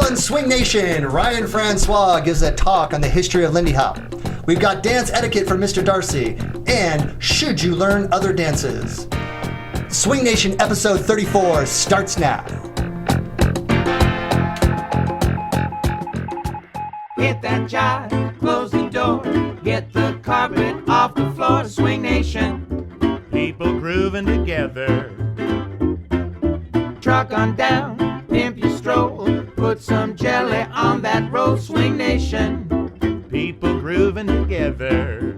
On SwingNation, Ryan Francois gives a talk on the history of Lindy Hop. We've got dance etiquette from Mr. Darcy, and should you learn other dances? SwingNation episode 34 starts now. Hit that jive, close the door, get the carpet off the floor. SwingNation, people grooving together. Truck on down, pimp your stroll, put some jelly on that roll. SwingNation, people grooving together.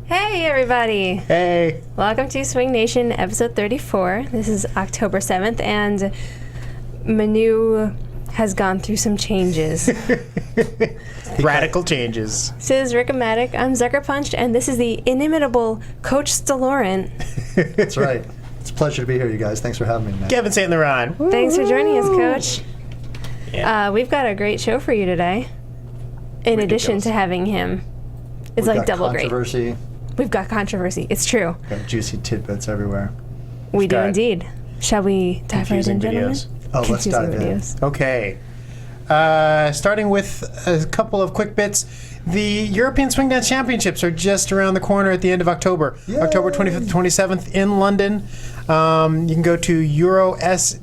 Hey everybody! Hey! Welcome to SwingNation episode 34. This is October 7th, and Manu has gone through some changes. Radical changes. This is Rick-O-Matic, I'm Zucker Punched, and this is the inimitable Coach Laurent. That's right. It's a pleasure to be here, you guys. Thanks for having me tonight. Kevin St. Laurent. Thanks for joining us, Coach. Yeah. We've got a great show for you today. In addition to having him. It's We've like got double great. controversy. We've got controversy. It's true. Got juicy tidbits everywhere. We do got indeed. Shall we dive right in, confusing gentlemen? videos. Oh, let's Confusing dive in. videos. Okay. Starting with a couple of quick bits. The European Swing Dance Championships are just around the corner at the end of October. Yay! October 25th, 27th in London. You can go to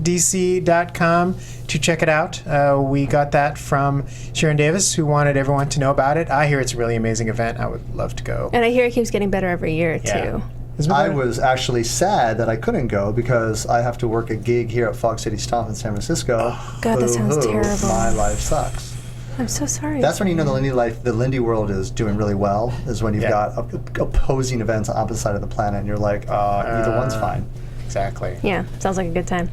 eurosdc.com to check it out. We got that from Sharon Davis, who wanted everyone to know about it. I hear it's a really amazing event. I would love to go. And I hear it keeps getting better every year, Yeah. too. I was actually sad that I couldn't go because I have to work a gig here at Fog City Stomp in San Francisco. God, that sounds Boo-hoo, terrible. My life sucks. I'm so sorry. That's when you know the Lindy world is doing really well, is when you've got opposing events on the opposite side of the planet, and you're like, either one's fine. Exactly. Yeah, sounds like a good time.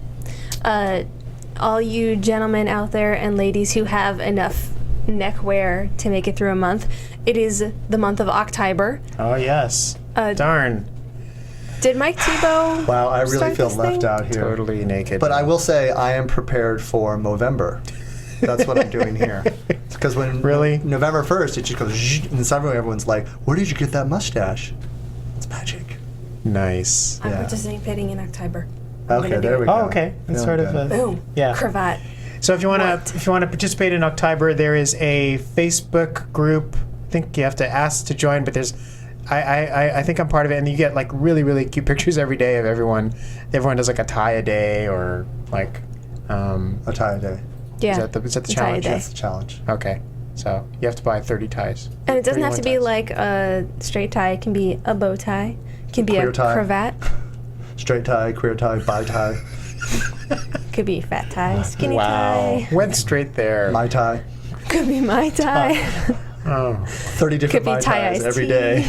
All you gentlemen out there and ladies who have enough neckwear to make it through a month, it is the month of October. Oh, yes. Darn. Did Mike Tebow Wow, I really start feel this left thing? out here. Totally naked. But I will say I am prepared for Movember. That's what I'm doing here. Because when Really? November 1st, it just goes, zzzz, and suddenly everyone's like, where did you get that mustache? It's magic. Nice. I'm Yeah. participating in October. Okay, there we go. Oh, okay. That's Feeling sort of good. a... Boom. Yeah. Cravat. So if you want What? to participate in October, there is a Facebook group. I think you have to ask to join, but there's I think I'm part of it, and you get like really, really cute pictures every day of everyone. Everyone does like a tie a day or like A tie a day. Yeah. is that the A tie a challenge? day. That's the challenge. Okay. So you have to buy 30 ties. And it doesn't have to 31 be ties. like a straight tie. It can be a bow tie. It can be Queer a tie. cravat. Straight tie, queer tie, bi tie, Could be fat tie, skinny Wow. tie. Went straight there. my tie. Could be my tie. Oh. 30 different Could be my tie ties iced every tea. day.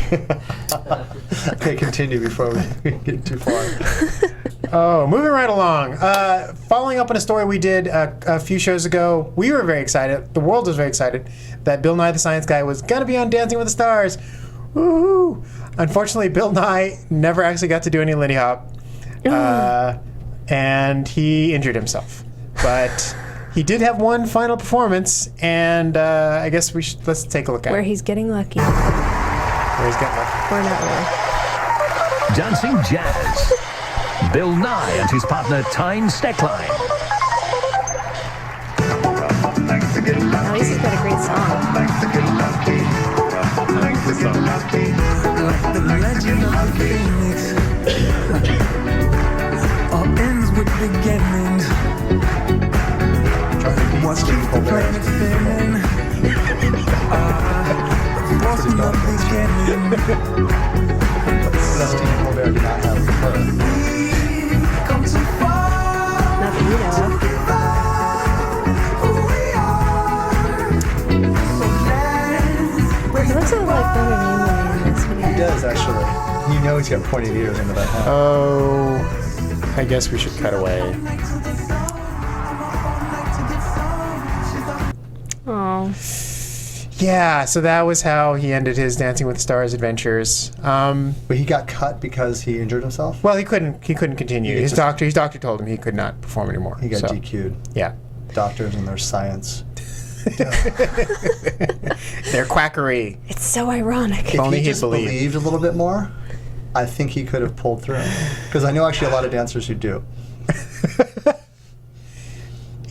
Okay, continue before we get too far. Oh, moving right along. Following up on a story we did a few shows ago, we were very excited. The world was very excited that Bill Nye the Science Guy was going to be on Dancing with the Stars. Woohoo! Unfortunately, Bill Nye never actually got to do any Lindy Hop, and he injured himself. But he did have one final performance, and I guess let's take a look at Where it. he's getting lucky. Where he's getting lucky. Or not really. Dancing Jazz. Bill Nye and his partner Tyne Steckline. At least he's got a great song. Like the legend of the phoenix, all ends with beginnings. Watch the planet spinning. Forcing up beginning. Steve Colbert did not have her. Come too far. Not that you know of. He looks a little like Brother Nemo in this video. He does, actually. You know he's got pointy ears under that hat. Oh, I guess we should cut away. Oh. Yeah, so that was how he ended his Dancing with the Stars adventures. But he got cut because he injured himself? Well, he couldn't continue. He His just- doctor told him he could not perform anymore. He got so, DQ'd. Yeah. Doctors and their science. Their quackery. It's so ironic. If only he he'd just believed. believed a little bit more, I think he could have pulled through. Because I know actually a lot of dancers who do.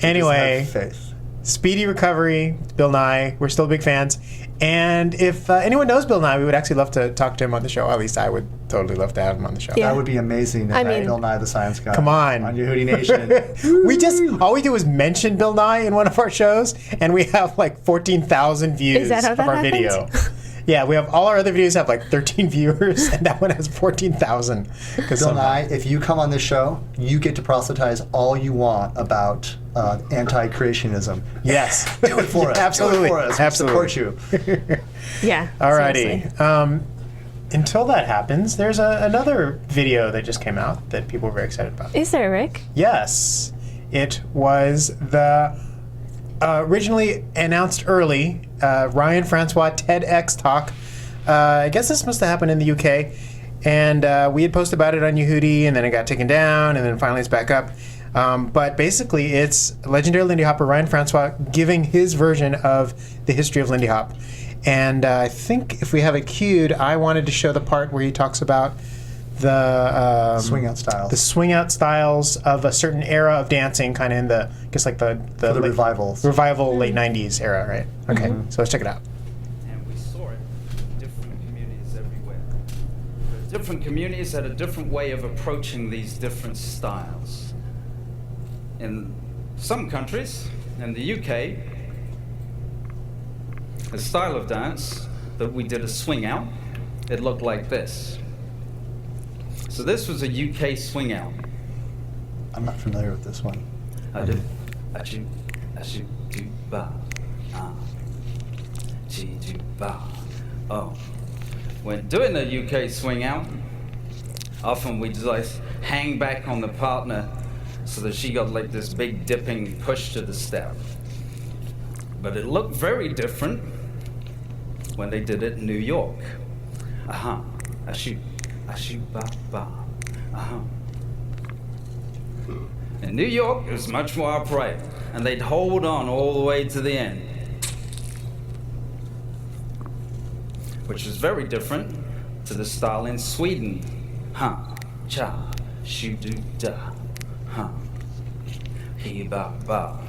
Anyway, Just have faith. speedy recovery, Bill Nye. We're still big fans. And if anyone knows Bill Nye, we would actually love to talk to him on the show. At least I would totally love to have him on the show. Yeah. That would be amazing if I mean- Bill Nye the Science Guy. Come on. On Yehoodi Nation. All we do is mention Bill Nye in one of our shows, and we have like 14,000 views Is that how of that our happens? video. Yeah, we have all our other videos have like 13 viewers, and that one has 14,000. Bill Nye, if you come on this show, you get to proselytize all you want about anti-creationism. Yes. Do it for us. Absolutely. Do it for us. Absolutely. We support you. Yeah. Alrighty. seriously. Until that happens, there's another video that just came out that people were very excited about. Is there, Rick? Yes, it was the originally announced early Ryan Francois TEDx talk. I guess this must have happened in the UK, and we had posted about it on Yehoodi, and then it got taken down, and then finally it's back up. But basically, it's legendary Lindy Hopper Ryan Francois giving his version of the history of Lindy Hop. And I think if we have it queued, I wanted to show the part where he talks about the Swing out styles. the swing out styles of a certain era of dancing, kind of in the, I guess like the late- revivals. revival late 90s era, right? Okay, so let's check it out. And we saw it in different communities everywhere. Different communities had a different way of approaching these different styles. In some countries, in the UK, the style of dance that we did a swing out, it looked like this. So this was a UK swing out. I'm not familiar with this one. I do, do, ba, chi, do, ba, oh. When doing a UK swing out, often we just hang back on the partner so that she got like this big dipping push to the step. But it looked very different when they did it in New York. Ashu, ba, ba, In New York, it was much more upright, and they'd hold on all the way to the end, which was very different to the style in Sweden. Cha, shu, do, da, he, ba, ba.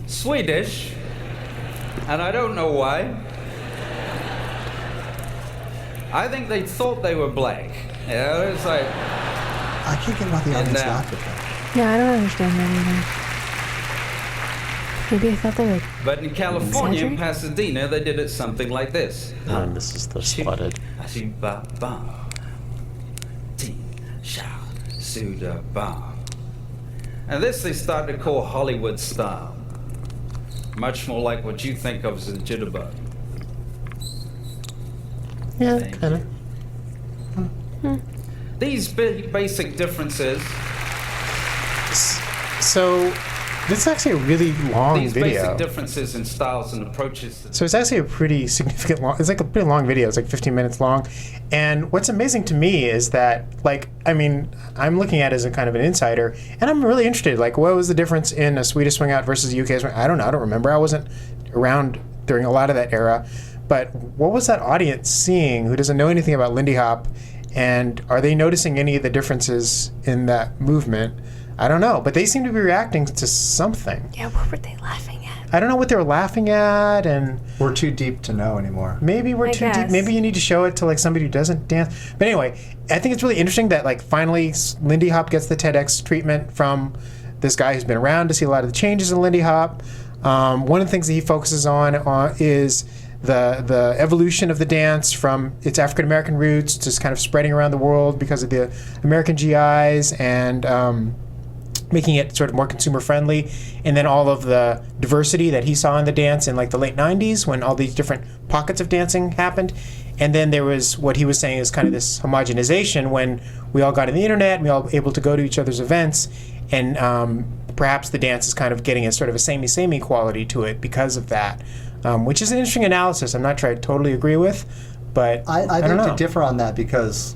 Swedish, and I don't know why. I think they thought they were black. Yeah, it's like, I can't get why the audience now- laughed at that. Yeah, I don't understand that either. Maybe I thought they were. but in California, in Exaggerate? Pasadena, they did it something like this. And this is the spotted. Ashu, ba, ba. Ti, sha, su, da, ba. And this they started to call Hollywood style. Much more like what you think of as a jitterbug. Yeah, Thank kind of. These basic differences, So this is actually a really long these video. basic differences in styles and approaches. So it's actually a pretty significant long, it's like a pretty long video. It's like 15 minutes long. And what's amazing to me is that, like, I mean, I'm looking at it as a kind of an insider, and I'm really interested. Like, what was the difference in a Swedish swing out versus a UK swing? I don't know. I don't remember. I wasn't around during a lot of that era. But what was that audience seeing who doesn't know anything about Lindy Hop? And are they noticing any of the differences in that movement? I don't know. But they seem to be reacting to something. Yeah, what were they laughing at? I don't know what they were laughing at, and We're too deep to know anymore. maybe we're I too deep. guess. Maybe you need to show it to like somebody who doesn't dance. But anyway, I think it's really interesting that like finally Lindy Hop gets the TEDx treatment from this guy who's been around to see a lot of the changes in Lindy Hop. One of the things that he focuses on is the evolution of the dance from its African American roots to kind of spreading around the world because of the American GIs and making it sort of more consumer friendly, and then all of the diversity that he saw in the dance in like the late 90s when all these different pockets of dancing happened. And then there was what he was saying is kind of this homogenization when we all got on the internet, we all able to go to each other's events, and perhaps the dance is kind of getting a sort of a samey quality to it because of that, which is an interesting analysis. I'm not sure I totally agree with, but I don't think know. to differ on that because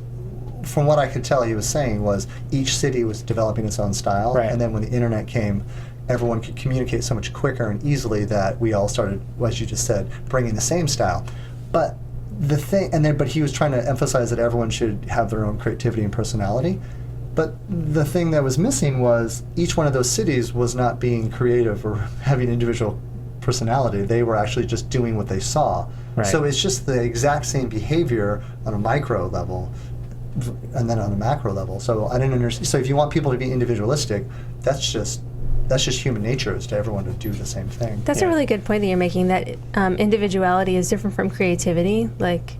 from what I could tell he was saying was each city was developing its own style, Right. and then when the internet came, everyone could communicate so much quicker and easily that we all started, as you just said, bringing the same style. But the thing, but he was trying to emphasize that everyone should have their own creativity and personality. But the thing that was missing was each one of those cities was not being creative or having individual personality. They were actually just doing what they saw. Right. So it's just the exact same behavior on a micro level and then on a macro level. So I didn't understand. So if you want people to be individualistic, that's just human nature, is to everyone to do the same thing. That's a really good point that you're making, that individuality is different from creativity. Like,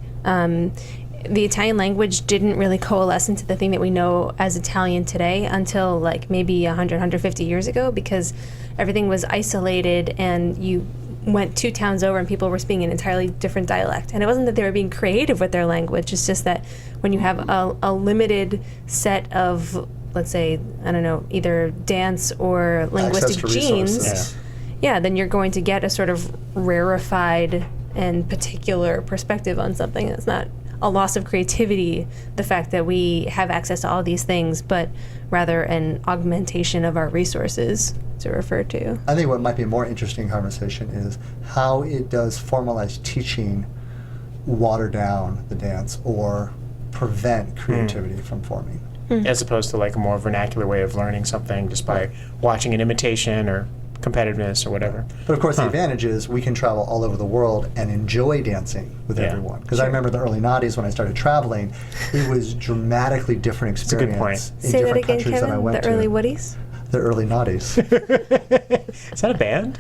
the Italian language didn't really coalesce into the thing that we know as Italian today until like maybe 100, 150 years ago, because everything was isolated and you went 2 towns over and people were speaking an entirely different dialect. And it wasn't that they were being creative with their language, it's just that when you have a limited set of, let's say, I don't know, either dance or linguistic genes, then you're going to get a sort of rarefied and particular perspective on something. That's not a loss of creativity, the fact that we have access to all these things, but rather an augmentation of our resources to refer to. I think what might be a more interesting conversation is how it does formalized teaching water down the dance or prevent creativity from forming. As opposed to like a more vernacular way of learning something just by watching an imitation or competitiveness or whatever. But of course the advantage is we can travel all over the world and enjoy dancing with everyone. Because I remember the early 90s when I started traveling, it was dramatically different experience. That's a good point. In Say that different again, countries that I Kevin, went the early to. Woodies? The early naughties. Is that a band?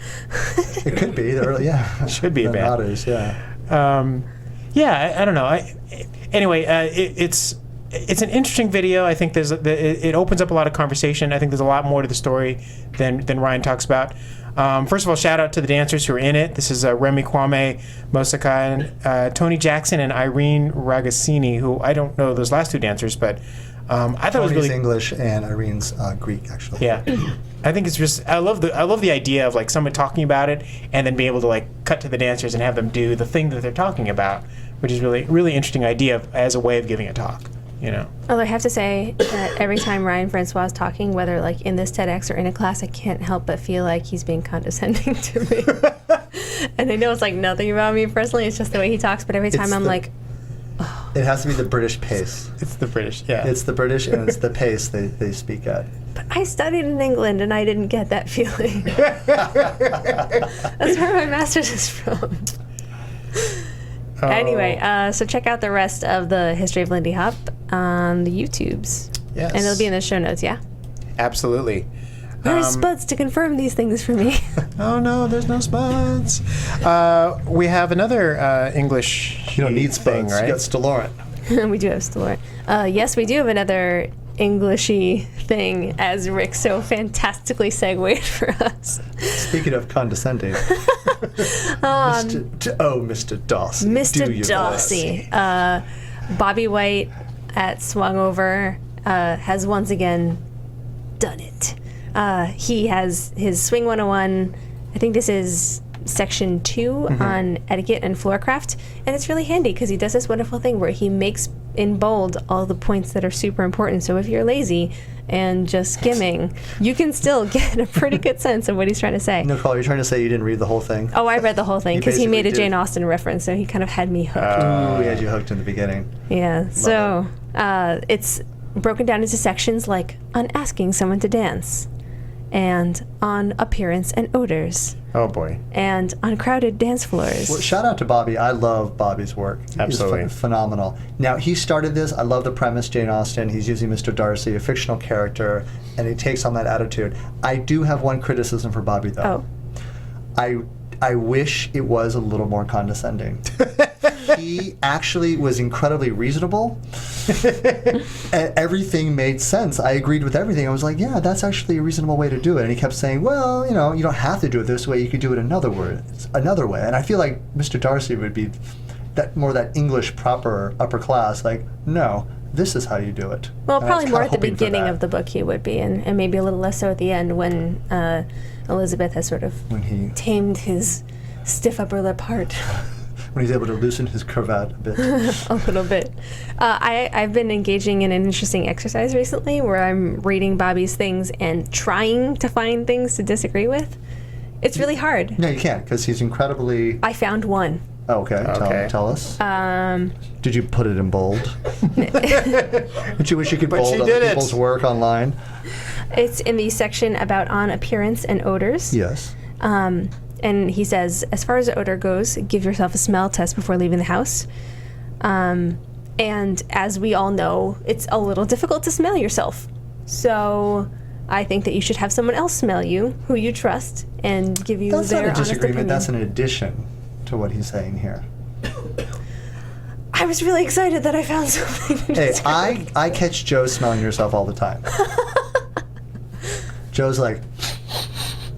It could be the early, Should be a the band. Naughties, yeah. I don't know. It's an interesting video. I think it opens up a lot of conversation. I think there's a lot more to the story than Ryan talks about. First of all, shout out to the dancers who are in it. This is Remy Kwame Mosakan, Tony Jackson, and Irene Ragazzini, who I don't know those last 2 dancers, but I thought it was really English and Irene's Greek, actually. Yeah, I think it's just I love the idea of like someone talking about it and then be able to like cut to the dancers and have them do the thing that they're talking about, which is really interesting idea as a way of giving a talk. You know. Although I have to say that every time Ryan Francois is talking, whether like in this TEDx or in a class, I can't help but feel like he's being condescending to me. And I know it's like nothing about me personally, it's just the way he talks, but every time I'm like, oh. It has to be the British pace. It's the British, yeah. It's the British and it's the pace they speak at. But I studied in England and I didn't get that feeling. That's where my master's is from. Anyway, so check out the rest of the history of Lindy Hop on the YouTubes. Yes. And it'll be in the show notes, yeah? Absolutely. Where's Spuds to confirm these things for me? Oh no, there's no Spuds. We have another English. You don't need Spuds, right? You got Laurent. We do have Laurent. Yes, we do have another Englishy thing, as Rick so fantastically segued for us. Speaking of condescending, Mr. Darcy. Mr. Darcy. Bobby White at Swung Over has once again done it. He has his Swing 101, I think this is section 2 on etiquette and floorcraft, and it's really handy because he does this wonderful thing where he makes in bold all the points that are super important. So if you're lazy and just skimming, you can still get a pretty good sense of what he's trying to say. Nicole, you're trying to say you didn't read the whole thing? Oh, I read the whole thing because he made a basically Jane Austen reference, so he kind of had me hooked. Ooh, he had you hooked in the beginning. Yeah, so it's broken down into sections like on asking someone to dance, and on appearance and odors, Oh boy. and on crowded dance floors. Well, shout out to Bobby. I love Bobby's work. Absolutely. He's phenomenal. Now, he started this. I love the premise, Jane Austen. He's using Mr. Darcy, a fictional character, and he takes on that attitude. I do have one criticism for Bobby, though. I wish it was a little more condescending. He actually was incredibly reasonable. Everything made sense. I agreed with everything. I was like, yeah, that's actually a reasonable way to do it. And he kept saying, well, you don't have to do it this way. You could do it another way. And I feel like Mr. Darcy would be that English proper upper class. Like, no, this is how you do it. Well, And I was probably more kinda at the hoping for beginning that of the book he would be, and maybe a little less so at the end when Elizabeth has sort of when he tamed his stiff upper lip heart. when he's able to loosen his cravat a bit. A little bit. I've been engaging in an interesting exercise recently where I'm reading Bobby's things and trying to find things to disagree with. It's really hard. No, you can't, because he's incredibly... I found one. Oh, okay. Okay. Tell us. Did you put it in bold? Did you wish you could But bold she other did it. people's work online? It's in the section about on appearance and odors. Yes. And he says, as far as odor goes, give yourself a smell test before leaving the house. And as we all know, it's a little difficult to smell yourself. So I think that you should have someone else smell you, who you trust, and give you That's their not a honest disagreement. opinion. That's an addition to what he's saying here. I was really excited that I found something. Hey, I catch Joe smelling yourself all the time. Joe's like,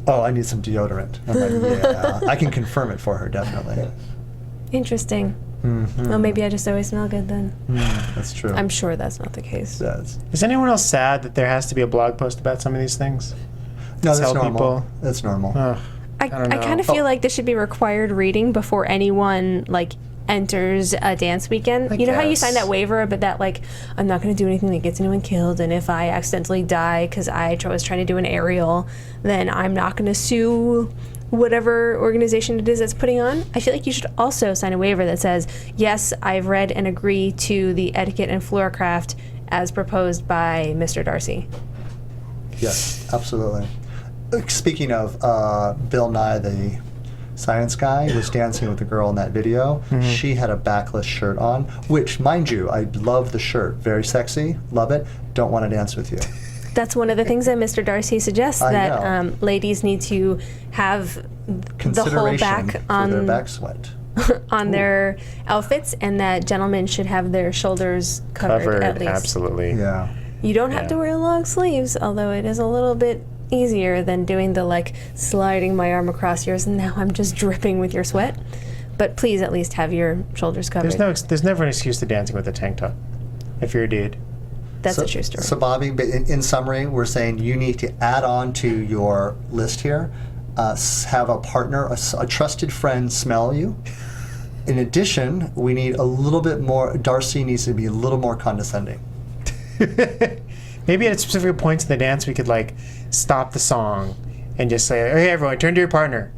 oh, I need some deodorant. I'm like, yeah, I can confirm it for her, definitely. Interesting. Mm-hmm. Well, maybe I just always smell good then. That's true. I'm sure that's not the case. That's, Is anyone else sad that there has to be a blog post about some of these things? no, that's Tell normal. people. That's normal. Ugh. I don't know. kind of feel like this should be required reading before anyone like enters a dance weekend. I You know how you guess. sign that waiver, but that like I'm not going to do anything that gets anyone killed, and if I accidentally die because I was trying to do an aerial, then I'm not going to sue whatever organization it is that's putting on. I feel like you should also sign a waiver that says, yes, I've read and agree to the etiquette and floorcraft as proposed by Mr. Darcy. Yes, absolutely. Speaking of Bill Nye, the science guy, was dancing with the girl in that video. She had a backless shirt on, which, mind you, I love the shirt. Very sexy. Love it. Don't want to dance with you. That's one of the things that Mr. Darcy suggests, I that know. Ladies need to have the whole Consideration back for on their back sweat. on their outfits, and that gentlemen should have their shoulders covered at least. Absolutely. Yeah. You don't have Yeah. to wear long sleeves, although it is a little bit easier than doing the like sliding my arm across yours and now I'm just dripping with your sweat. But please at least have your shoulders covered. There's never an excuse to dancing with a tank top if you're a dude. That's a true story. So, Bobby, but in summary, we're saying you need to add on to your list here, have a partner, a trusted friend smell you. In addition, we need a little bit more, Darcy needs to be a little more condescending. Maybe at specific points in the dance, we could like stop the song and just say, "Hey, everyone, turn to your partner,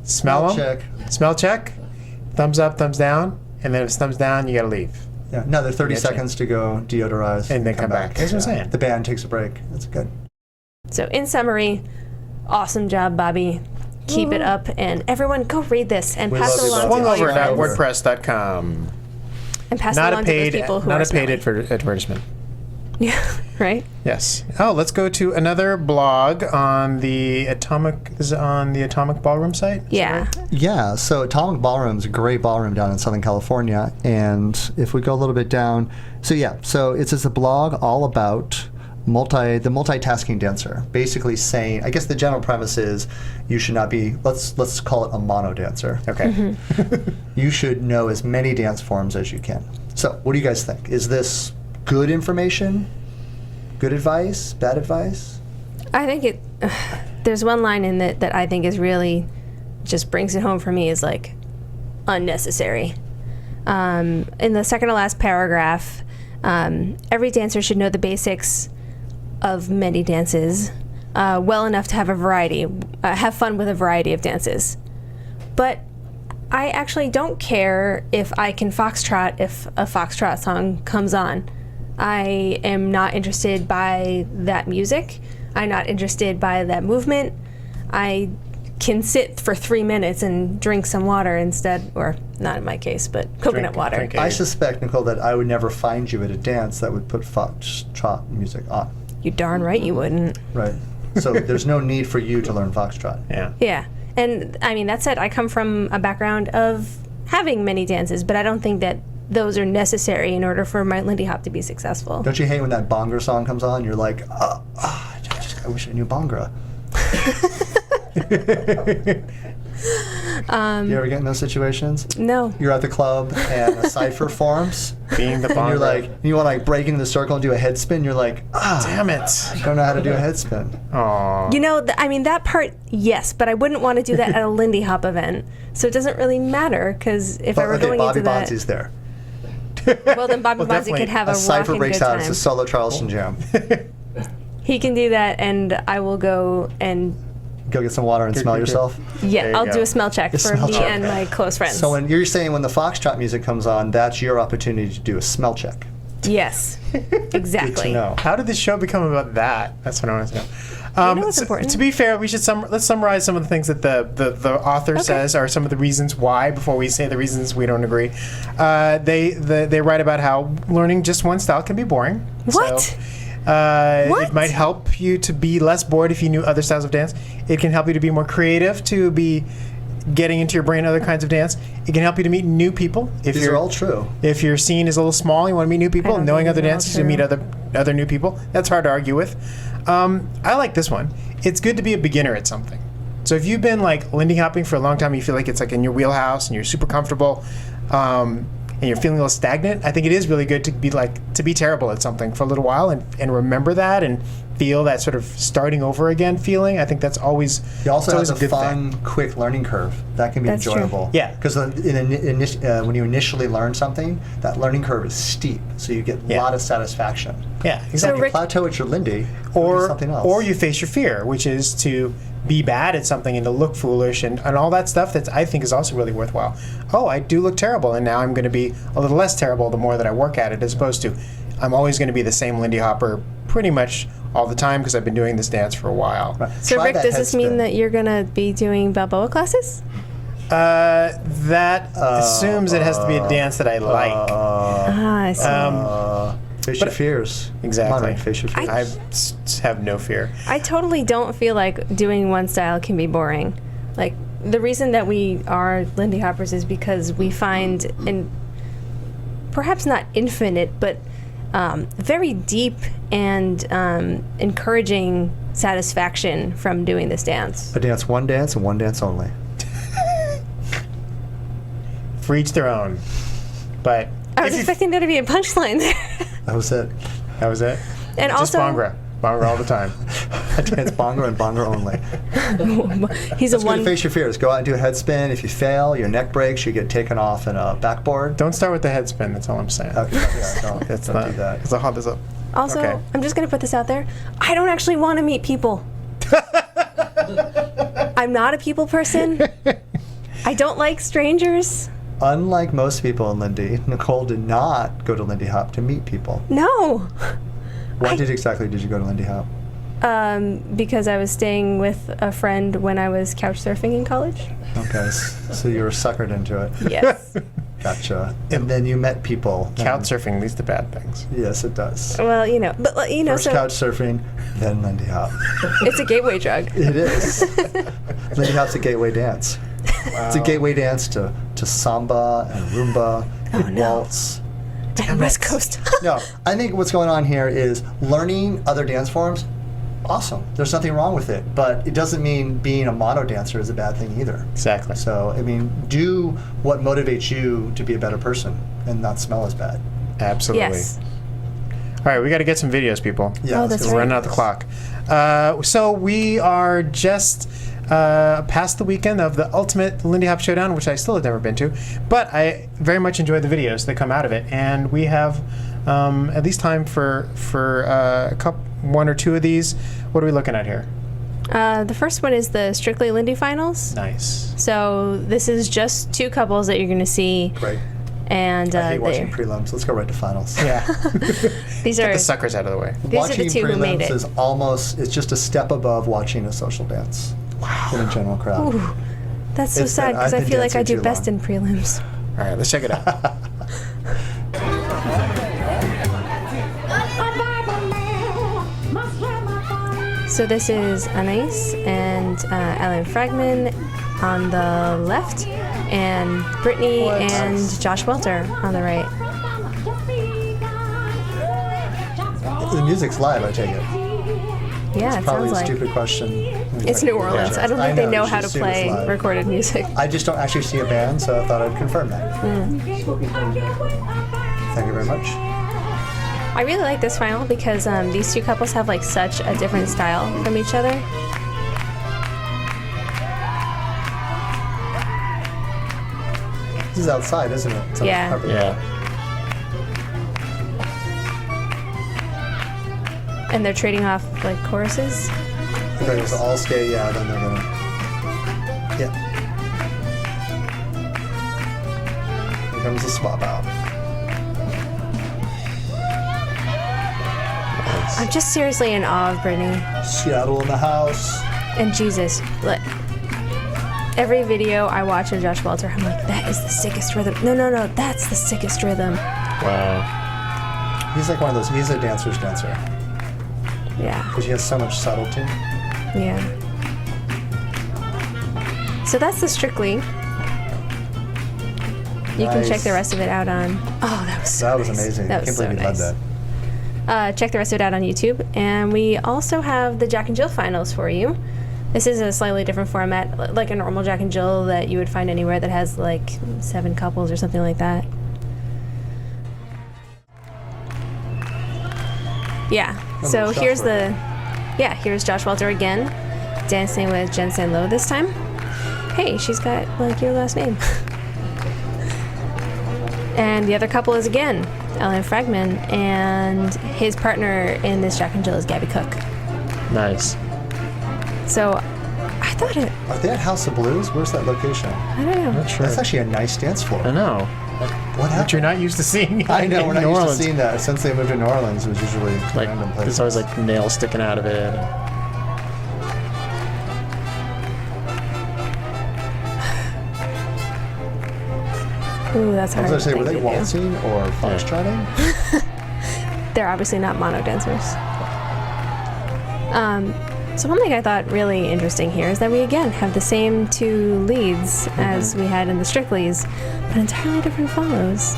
smell them, check. smell check, thumbs up, thumbs down, and then if it's thumbs down, you gotta leave." Yeah, another 30 Gotcha. seconds to go deodorize. And then come back. That's what I'm saying. The band takes a break. That's good. So in summary, awesome job, Bobby. Keep it up, and everyone go read this and We pass love it you, along Bobby. to Swung all over your at friends. WordPress.com. And pass it Not a along to paid, those people who not are a paid smelly. advertisement. Yeah, right? Yes. Oh, let's go to another blog on the Atomic. Is it on the Atomic Ballroom site? Is that Yeah. right? Yeah, so Atomic Ballroom is a great ballroom down in Southern California. And if we go a little bit down, so it's just a blog all about the multitasking dancer. Basically saying, I guess the general premise is you should not be, let's call it a mono dancer. Okay. You should know as many dance forms as you can. So what do you guys think? Is this good information? Good advice? Bad advice? I think there's one line in it that I think is really just brings it home for me, is like unnecessary. In the second to last paragraph, every dancer should know the basics of many dances well enough to have have fun with a variety of dances. But I actually don't care if I can foxtrot if a foxtrot song comes on. I am not interested by that music. I'm not interested by that movement. I can sit for 3 minutes and drink some water instead, or not in my case, but coconut water. drink I suspect, Nicole, that I would never find you at a dance that would put foxtrot music on. You darn right you wouldn't. Right. So there's no need for you to learn foxtrot. Yeah. Yeah. And I mean, that said, I come from a background of having many dances, but I don't think that those are necessary in order for my Lindy Hop to be successful. Don't you hate when that Bhangra song comes on? You're like, I wish I knew Bhangra. You ever get in those situations? No. You're at the club and a cipher forms, Being the and you're Bhangra. like, you want to like break into the circle and do a head spin. You're like, Damn it. I don't know how to do a head spin. Aw. You know, I mean, that part, yes, but I wouldn't want to do that at a Lindy Hop event. So it doesn't really matter, because if I were Okay, going Bobby into that, Bonzi's there. well, then Bobby Well, Bonzi definitely. could have A a cipher rockin' breaks good out. It's time. a solo Charleston jam. He can do that, and I will go and Go get some water and smell yourself. There Yeah, you I'll go. do a smell check for smell me check. and my close friends. So when you're saying when the foxtrot music comes on, that's your opportunity to do a smell check. yes, exactly. Good to know. How did this show become about that? That's what I want to know. You know what's important? To be fair, we should let's summarize some of the things that the author says are some of the reasons why before we say the reasons we don't agree. They write about how learning just one style can be boring. What? So, What? it might help you to be less bored if you knew other styles of dance. It can help you to be more creative, to be getting into your brain other kinds of dance. It can help you to meet new people. If These are all true. If your scene is a little small, you want to meet new people. don't Knowing think other these are all dances, you meet true. other new people. That's hard to argue with. I like this one. It's good to be a beginner at something. So if you've been like Lindy hopping for a long time, you feel like it's like in your wheelhouse and you're super comfortable, and you're feeling a little stagnant. I think it is really good to be terrible at something for a little while and remember that and feel that sort of starting over again feeling. I think that's always You also it's always have a the good thing. fun, quick learning curve. That can be That's true. enjoyable. Yeah. Because when you initially learn something, that learning curve is steep, so you get a Yeah. lot of satisfaction. Yeah, If exactly. you plateau at your Lindy, it'll be something else. Or you face your fear, which is to be bad at something and to look foolish and all that stuff that I think is also really worthwhile. Oh, I do look terrible, and now I'm going to be a little less terrible the more that I work at it, as opposed to I'm always going to be the same Lindy hopper pretty much all the time because I've been doing this dance for a while. So Try Rick, that does this mean headspin. that you're gonna be doing Balboa classes? That assumes it has to be a dance that I like. I see. Face your fears. Exactly. Come on, Rick, face your fears. I have no fear. I totally don't feel like doing one style can be boring. Like, the reason that we are Lindy hoppers is because we find, and perhaps not infinite, but very deep and encouraging satisfaction from doing this dance. I dance one dance and one dance only. For each their own. But I was expecting there to be a punchline there. That was it. that was it. And Just also, Bhangra. Bhangra all the time. I dance bongo and bongo only. he's Let's a go to one. face your fears. Go out and do a head spin. If you fail, your neck breaks. You get taken off in a backboard. Don't start with the head spin, that's all I'm saying. Okay, yeah, don't That's don't not, do that. It's a hot, Also, Okay. I'm just gonna put this out there. I don't actually want to meet people. I'm not a people person. I don't like strangers. Unlike most people in Lindy, Nicole did not go to Lindy Hop to meet people. No. Why exactly did you go to Lindy Hop? Because I was staying with a friend when I was couch surfing in college. Okay, so you were suckered into it. Yes. Gotcha. And then you met people. couch and- surfing leads to bad things. Yes, it does. Well, you know, but you know, First so couch surfing, then Lindy Hop. it's a gateway drug. It is. Lindy Hop's a gateway dance. It's a gateway dance to samba and rumba and waltz. And West Coast. No, I think what's going on here is learning other dance forms. Awesome. There's nothing wrong with it, but it doesn't mean being a mono dancer is a bad thing either. Exactly. So, I mean, do what motivates you to be a better person and not smell as bad. Absolutely. Yes. All right, we got to get some videos, people. Yeah, let's that's go. We're right. running out the clock. So we are just past the weekend of the ultimate Lindy Hop Showdown, which I still have never been to, but I very much enjoy the videos that come out of it, and we have at least time for one or two of these. What are we looking at here? The first one is the Strictly Lindy Finals. Nice. So this is just two couples that you're going to see, Great. and I hate watching they're- prelims. Let's go right to finals. Yeah. these Get are the suckers out of the way. These are the Watching two who made prelims it. is almost, it's just a step above watching a social dance in a general crowd. Ooh, that's so It's sad been- because I've I been feel like I dancing do too best long. in prelims. All right, let's check it out. So this is Anais and Ellen Fragman on the left, and Brittany and Josh Welter on the right. The music's live, I take it. Yeah, it Probably sounds a like stupid question. it's New Orleans. I don't think they know how to you should assume it's play live. recorded music. I just don't actually see a band, so I thought I'd confirm that. Thank you very much. I really like this final because these two couples have like such a different style from each other. This is outside, isn't it? It's on the Yeah. carpet. And they're trading off like choruses. Okay, so all stay, yeah, then they're gonna... Yeah. Here comes the swap out. I'm just seriously in awe of Brittany. Seattle in the house. And Jesus, look. Every video I watch of Josh Walter, I'm like, that is the sickest rhythm. No, that's the sickest rhythm. Wow. He's like one of those, he's a dancer's dancer. Yeah. Because he has so much subtlety. Yeah. So that's the Strictly. You can check the rest of it out on... Oh, that was so That was nice. amazing. That I was can't so believe you nice. led that. Check the rest of it out on YouTube. And we also have the Jack and Jill finals for you. This is a slightly different format, like a normal Jack and Jill that you would find anywhere that has like 7 couples or something like that. Yeah. So here's here's Josh Walter again, dancing with Jen Sanlo this time. Hey, she's got like your last name. And the other couple is again Ellen Fragman, and his partner in this Jack and Jill is Gabby Cook. Nice. So I thought it. Are they at House of Blues? Where's that location? I don't know. Not sure. That's actually a nice dance floor. I know. What happened? But you're not used to seeing. I know, we're in not New used to Orleans. seeing that. Since they moved to New Orleans, it was usually Like, random places. there's always like nails sticking out of it. Ooh, that's I hard. was going to say, were thing they to do. waltzing or foxtrotting? They're obviously not mono dancers. So one thing I thought really interesting here is that we again have the same 2 leads as we had in the Strictly's, but entirely different follows.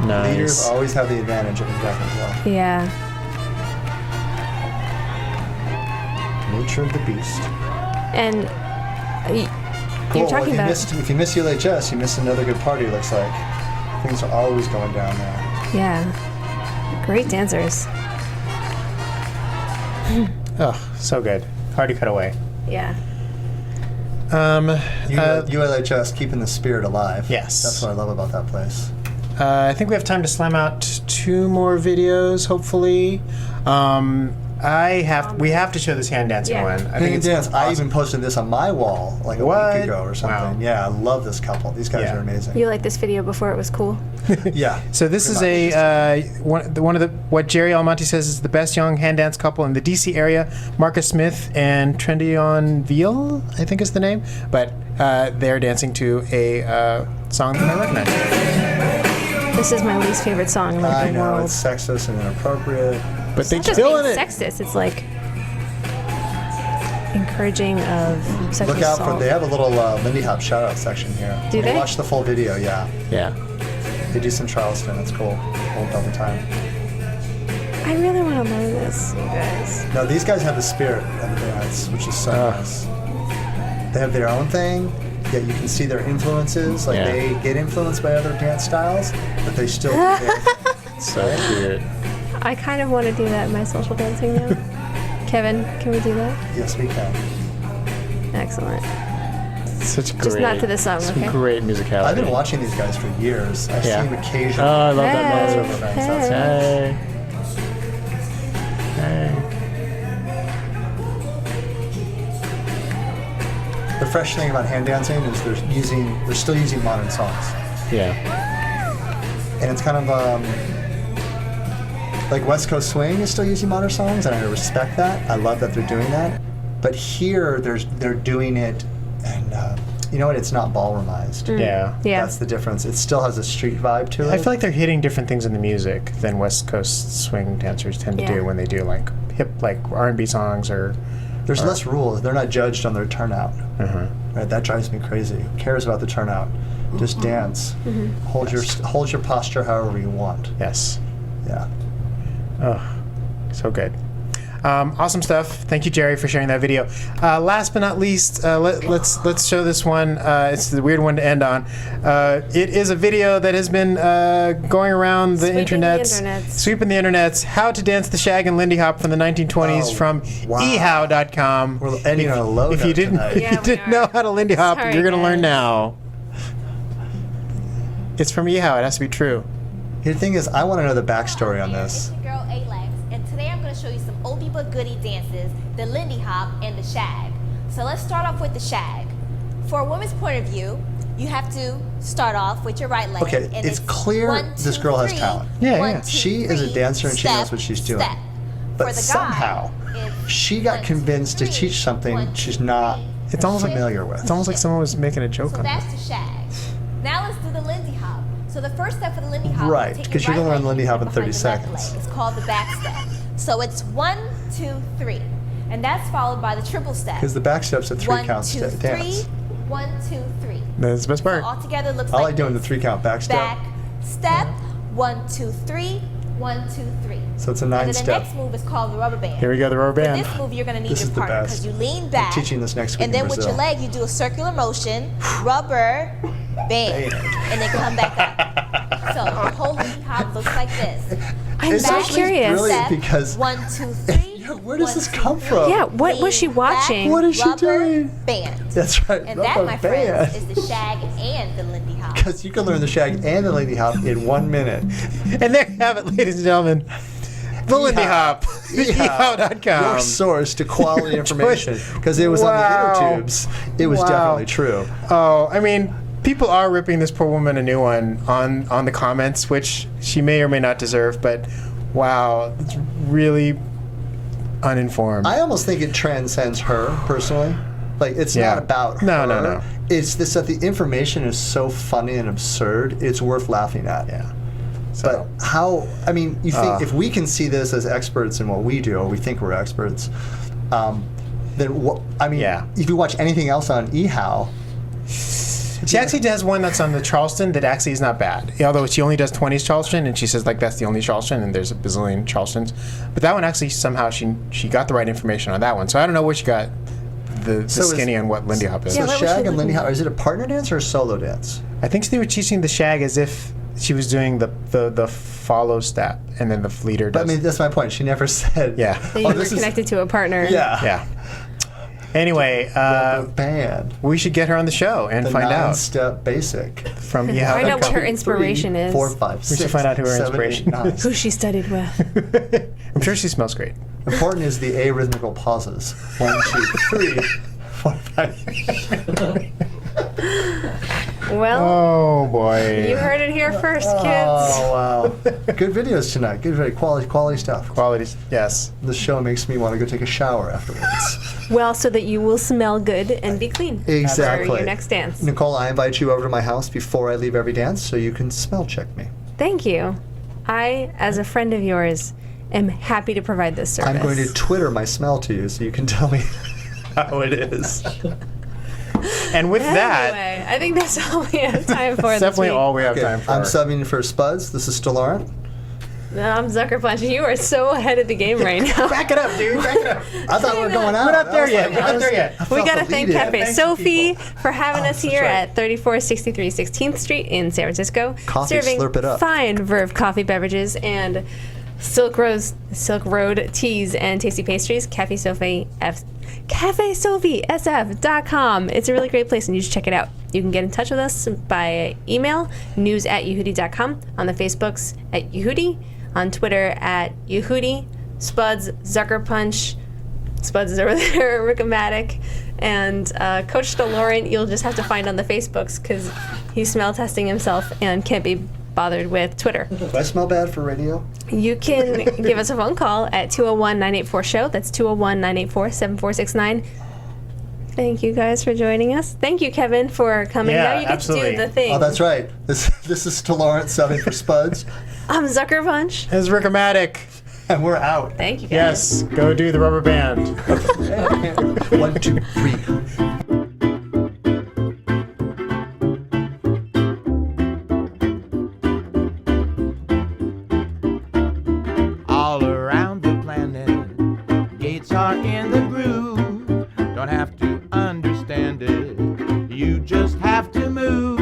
Nice. Leaders always have the advantage of a Jack and Jill. Yeah. Nature of the beast. And you're Cool. talking If about... you miss ULHS, you miss another good party, it looks like. Things are always going down there. Yeah. Great dancers. Oh, so good. Hard to cut away. Yeah. ULHS keeping the spirit alive. Yes. That's what I love about that place. I think we have time to slam out 2 more videos, hopefully. We have to show this hand dancing one. I think it's dance. I awesome. even posted this on my wall like a What? week ago or something. Wow. Yeah, I love this couple. These guys Yeah. are amazing. You liked this video before it was cool? Yeah. So this is Pretty one of the what Jerry Almonte says is the best young hand dance couple in the DC area. Marcus Smith and Trendion Veal, I think is the name, but they're dancing to a song that I recognize. This is my least favorite song in like, I the know, world. it's sexist and inappropriate. But they It's not just killing being it. sexist. It's like encouraging of sexual Look out for, assault. they have a little Lindy Hop shout out section here. Do they? Watch the full video, yeah. Yeah. They do some Charleston, it's cool. Hold all the time. I really want to learn this, you guys. No, these guys have the spirit of the dance, which is so nice. They have their own thing, yet you can see their influences. Like they get influenced by other dance styles, but they still do their thing. So cute. I kind of want to do that in my social dancing now. Kevin, can we do that? Yes, we can. Excellent. Such great. Just not to this song, some okay? great musicality. I've been watching these guys for years. I see them occasionally. Oh, I love that Hey, move. That's Hey. Hey. The fresh thing about hand dancing is they're still using modern songs. Yeah. And it's kind of like West Coast Swing is still using modern songs, and I respect that. I love that they're doing that. But here, they're doing it, and you know what? It's not ballroomized. Yeah. Yeah. That's the difference. It still has a street vibe to it. I feel like they're hitting different things in the music than West Coast swing dancers tend to Yeah. do when they do like hip, like R&B songs or. There's less rules. They're not judged on their turnout. Right? That drives me crazy. Who cares about the turnout? Just dance. Hold your posture however you want. Yes. Yeah. Oh, so good. Awesome stuff. Thank you, Jerry, for sharing that video. Last but not least, let's show this one. It's the weird one to end on. It is a video that has been going around the Sweeping the internets, internets. sweeping the internets. How to dance the shag and Lindy Hop from the 1920s from ehow.com. We're ending on a low If you note didn't, tonight. if Yeah, you we didn't are. know how to Lindy Hop, Sorry, you're gonna learn guys. now. It's from ehow. It has to be true. The thing is, I want to know the backstory on this. It's your girl A-Lex, and today I'm going to show you some of goodie dances, the Lindy Hop and the shag. So let's start off with the shag. For a woman's point of view, you have to start off with your right leg. Okay, and it's clear 1, 2, this girl has 3, talent. Yeah, 1, yeah. 2, She is a 3, dancer and she knows step, what she's doing. step. But For the guy, somehow, it's she got 1, 2, convinced to 3, teach something 1, 2, she's not 3. It's almost like familiar with. It's almost like someone was making a joke So on that's it. the shag. Now let's do the Lindy Hop. So the first step for the Lindy Hop Right, is take 'cause your you're gonna right learn leg Lindy Hop in behind 30 your left seconds. leg. It's called the back step. So it's 1, 2, 3. And that's followed by the triple step. Because the back step's a 3 count 1, 2, 3. dance. 1, 2, 3. That's the best part. So altogether it looks I like like doing the this. 3 count back step. Back step. 1, 2, 3. 1, 2, 3. So it's a And 9 then the step. next move is called the rubber band. Here we go, the rubber For band. this move, you're going to need This your is the partner best. because you lean back. teaching this next week And in then with your Brazil. leg, you do a circular motion, rubber band, and then come back up. So the whole Lindy Hop looks like this. I'm It's so actually curious. brilliant Step, because 1, 2, 3. Yeah, where does 1, this 2, come 3. from? Yeah, what was she Lean back, watching? What is she rubber doing? Band. That's right. And that, rubber my band. friends, is the shag and the Lindy Hop. Because you can learn the shag and the Lindy Hop in 1 minute. And there you have it, ladies and gentlemen. The Lindy Hop. Yehoodi.com. Your source to quality information. Because it was Wow. on the inner tubes. It was Wow. definitely true. Oh, I mean, people are ripping this poor woman a new one on the comments, which she may or may not deserve, but wow, it's really uninformed. I almost think it transcends her, personally. Like, it's Yeah. not about her. No, no, no. It's this that the information is so funny and absurd, it's worth laughing at. Yeah. But how, I mean, you think Uh. if we can see this as experts in what we do, or we think we're experts, then what, I mean, Yeah. if you watch anything else on eHow, She actually does one that's on the Charleston that actually is not bad. Although she only does 20s Charleston, and she says like that's the only Charleston, and there's a bazillion Charlestons. But that one actually somehow she got the right information on that one. So I don't know where she got the So is- skinny on what Lindy Hop is. so what was she Shag and Lindy looking Hop, is it a partner dance or a solo dance? I think they were teaching the shag as if she was doing the follow step, and then the leader But I does. mean, that's my point. She never said, Yeah. That you oh, were this is, connected to a partner. yeah. Yeah. Anyway, The band. we should get her on the show and The find out nine-step basic. from Find out what her Yehoodi.com. inspiration is. 4, 5, We should 6, find out who her 7, inspiration 8, 9. Who she studied with. I'm sure she smells great. Important is the arrhythmical pauses. 1, 2, 3, 4, 5. Well, Oh boy. you heard it here first, kids. Oh wow! Good videos tonight. Good video, quality stuff. Qualities. Yes. The show makes me want to go take a shower afterwards. Well, so that you will smell good and be clean Exactly. for your next dance. Nicole, I invite you over to my house before I leave every dance, so you can smell check me. Thank you. I, as a friend of yours, am happy to provide this service. I'm going to Twitter my smell to you, so you can tell me how it is. And with that, Anyway, I think that's all we have time for that's this definitely week. all we have Okay, time for. I'm subbing for Spuds. This is still Laurent. I'm Zucker Punch. You are so ahead of the game right now. Back it up, dude. Back it up. I thought we were going out. We're not I there was yet. like, We're I not was- there yet. I We felt got to the thank lead in. Cafe Thank you, Sophie people. for having us that's here right. at 3463 16th Street in San Francisco. Coffee, serving slurp it up. fine Verve coffee beverages and Silk Road teas and tasty pastries. CafeSophieSF.com. It's a really great place and you should check it out. You can get in touch with us by email, news@Yehoodi.com, on the Facebooks at Yehoodi, on Twitter at Yehoodi, Spuds, Zucker Punch, Spuds is over there, Rickomatic, and Coach Laurent you'll just have to find on the Facebooks because he's smell testing himself and can't be bothered with Twitter. Do I smell bad for radio? You can give us a phone call at 201-984-SHOW. That's 201-984-7469. Thank you guys for joining us. Thank you, Kevin, for coming. Yeah, Now you get absolutely. to do the thing. Oh, that's right. This is still Laurent subbing for Spuds, I'm Zucker Punch. It's Rickomatic. and we're out. Thank you, guys. Yes. Go do the rubber band. 1, 2, 3. All around the planet, gates are in the groove. Don't have to understand it, you just have to move.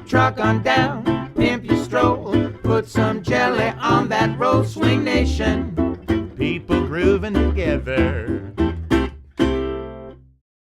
Truck on down, pimp your stroll, put some jelly on that roll, swing nation. People grooving together.